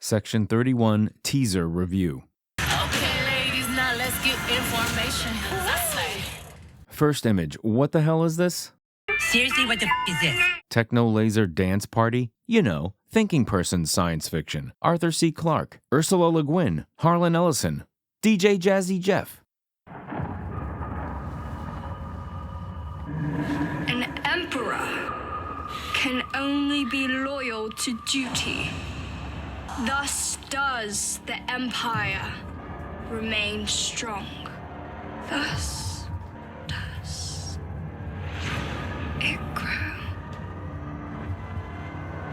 Section 31 Teaser Review. Okay, ladies, now let's get information. I say. First image, what the hell is this? Seriously, what the is this? Techno Laser Dance Party? You know, thinking person science fiction. Arthur C. Clarke, Ursula Le Guin, Harlan Ellison, DJ Jazzy Jeff. An emperor can only be loyal to duty. Thus does the empire remain strong. Thus does it grow.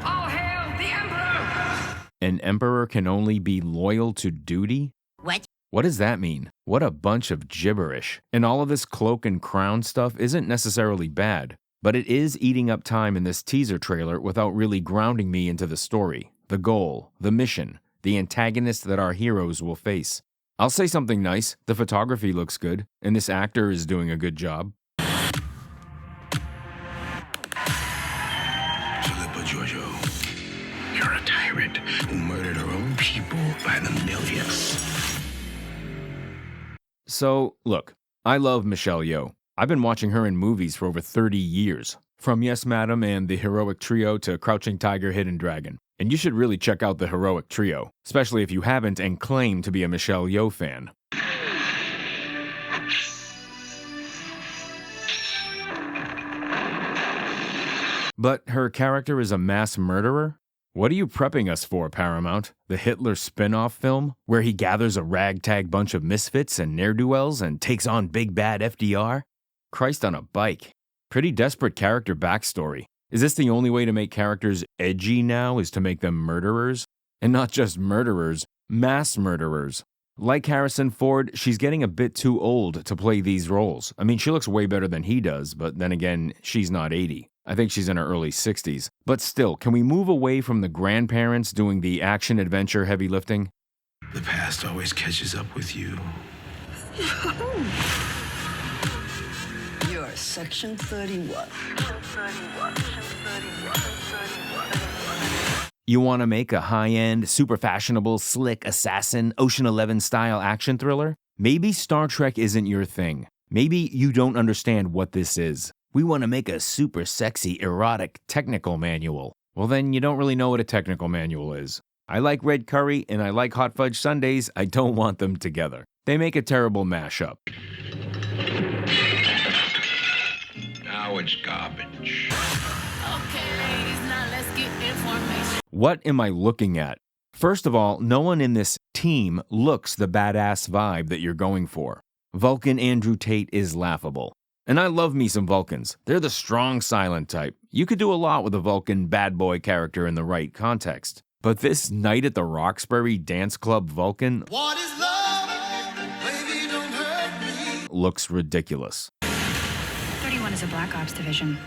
All hail the emperor! An emperor can only be loyal to duty? What? What does that mean? What a bunch of gibberish. And all of this cloak and crown stuff isn't necessarily bad, but it is eating up time in this teaser trailer without really grounding me into the story, the goal, the mission, the antagonist that our heroes will face. I'll say something nice, the photography looks good, and this actor is doing a good job. Philippa Giorgio, you're a tyrant who murdered her own people by the millions. So, look, I love Michelle Yeoh. I've been watching her in movies for over 30 years, from Yes Madam and The Heroic Trio to Crouching Tiger, Hidden Dragon. And you should really check out The Heroic Trio, especially if you haven't and claim to be a Michelle Yeoh fan. But her character is a mass murderer? What are you prepping us for, Paramount? The Hitler spin-off film, where he gathers a ragtag bunch of misfits and ne'er-do-wells and takes on big bad FDR? Christ on a bike. Pretty desperate character backstory. Is this the only way to make characters edgy now, is to make them murderers? And not just murderers, mass murderers. Like Harrison Ford, she's getting a bit too old to play these roles. I mean, she looks way better than he does, but then again, she's not 80. I think she's in her early 60s. But still, can we move away from the grandparents doing the action-adventure heavy lifting? The past always catches up with you. You're Section 31. You want to make a high-end, super fashionable, slick assassin, Ocean 11-style action thriller? Maybe Star Trek isn't your thing. Maybe you don't understand what this is. We want to make a super sexy, erotic, technical manual. Well, then you don't really know what a technical manual is. I like red curry and I like hot fudge sundaes. I don't want them together. They make a terrible mashup. Now it's garbage. Okay, ladies, now let's get information. What am I looking at? First of all, no one in this team looks the badass vibe that you're going for. Vulcan Andrew Tate is laughable. And I love me some Vulcans. They're the strong, silent type. You could do a lot with a Vulcan bad boy character in the right context. But this Night at the Roxbury Dance Club Vulcan What is love? Baby, don't hurt me. looks ridiculous. 31 is a Black Ops division.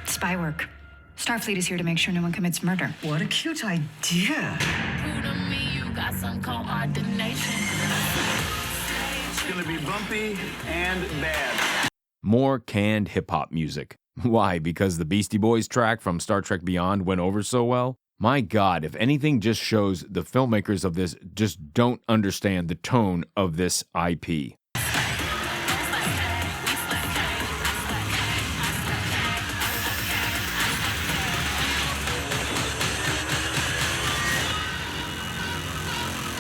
Spy work. Starfleet is here to make sure no one commits murder. What a cute idea. Who to me, you got some coordination. It's gonna be bumpy and bad. More canned hip-hop music. Why? Because the Beastie Boys track from Star Trek Beyond went over so well? My God, if anything just shows the filmmakers of this just don't understand the tone of this IP.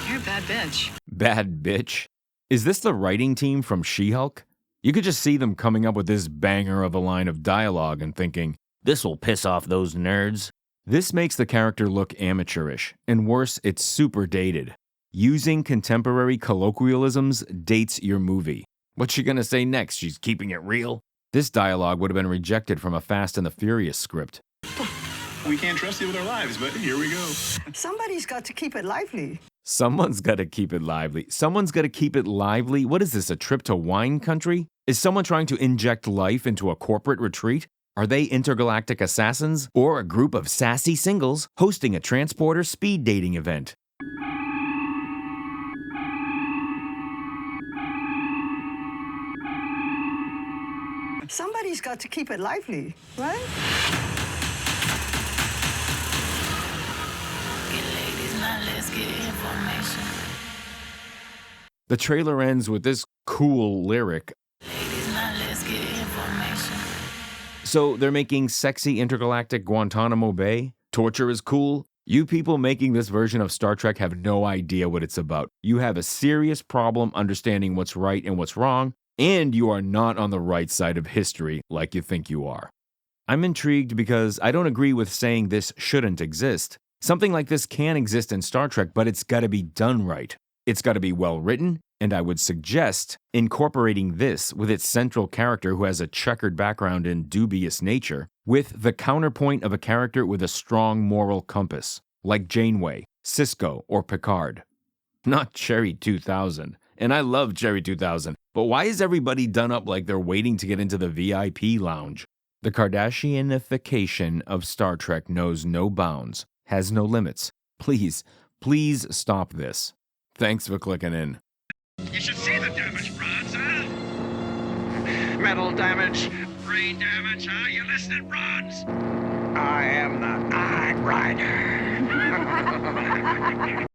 You're a bad bitch. Bad bitch? Is this the writing team from She-Hulk? You could just see them coming up with this banger of a line of dialogue and thinking, this will piss off those nerds. This makes the character look amateurish, and worse, it's super dated. Using contemporary colloquialisms dates your movie. What's she gonna say next? She's keeping it real? This dialogue would have been rejected from a Fast and the Furious script. We can't trust you with our lives, but here we go. Somebody's got to keep it lively. Someone's gotta keep it lively. Someone's gotta keep it lively? What is this, a trip to wine country? Is someone trying to inject life into a corporate retreat? Are they intergalactic assassins? Or a group of sassy singles hosting a transporter speed dating event? Somebody's got to keep it lively, right? Okay, ladies, now let's let's get information. The trailer ends with this cool lyric. Ladies, now let's get information. So they're making sexy intergalactic Guantanamo Bay? Torture is cool? You people making this version of Star Trek have no idea what it's about. You have a serious problem understanding what's right and what's wrong, and you are not on the right side of history like you think you are. I'm intrigued because I don't agree with saying this shouldn't exist. Something like this can exist in Star Trek, but it's gotta be done right. It's gotta be well written, and I would suggest incorporating this with its central character who has a checkered background in dubious nature, with the counterpoint of a character with a strong moral compass, like Janeway, Sisko, or Picard. Not Cherry 2000. And I love Cherry 2000, but why is everybody done up like they're waiting to get into the VIP lounge? The Kardashianification of Star Trek knows no bounds, has no limits. Please, please stop this. Thanks for clicking in. You should see the damage, Bronze, huh? Metal damage, brain damage, huh? You listening, Bronze? I am the Night Rider.